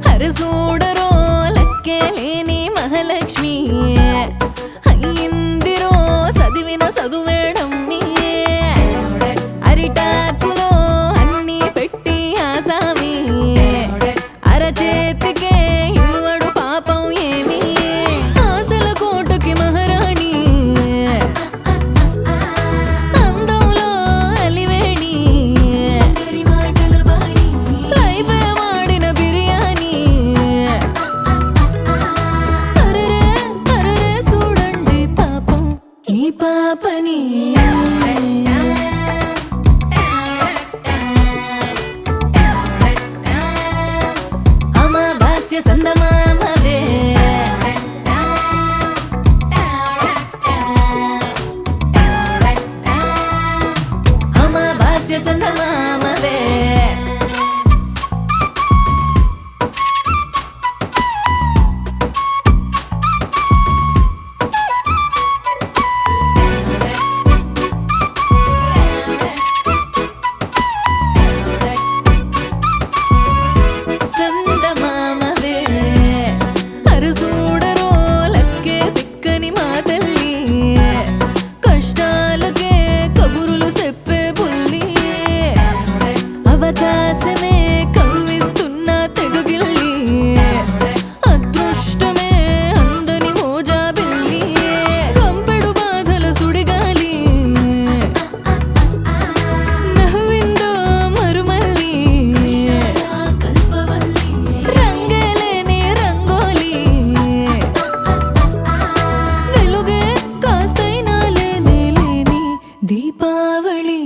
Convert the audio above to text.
అరే సూడరో లక్కే లేని మహాలక్ష్మి అయ్యిందిరో చదివిన చదువేడమ్మి అరిటాకులో అన్ని పెట్టి ఆసామి అరచేతికే ఇవ్వడు పాపం ఏమి ఆశల కోటకి మహారాణి అందంలో అలివేణి లైఫ్ వాడిన బిర్యానీ అరరే అరరే చూడండి పాపం ఈ పాపని అమావాస్య సందమామవే అమావాస్య సందమామవే సందమామవే అరుసూడరో లక్కే సిక్కని మా తల్లి కష్టాలకే కబురులు చెప్పే బుల్లి అవకాశమే కవ్విస్తున్న తెగుగిల్లి అదృష్టమే అందని మోజా బిల్లి కంపెడు బాధల సుడిగాలి నవ్విందో మరుమల్లి రంగేలేని రంగోలి వెలుగే కాస్తైనా లేని దీపావళి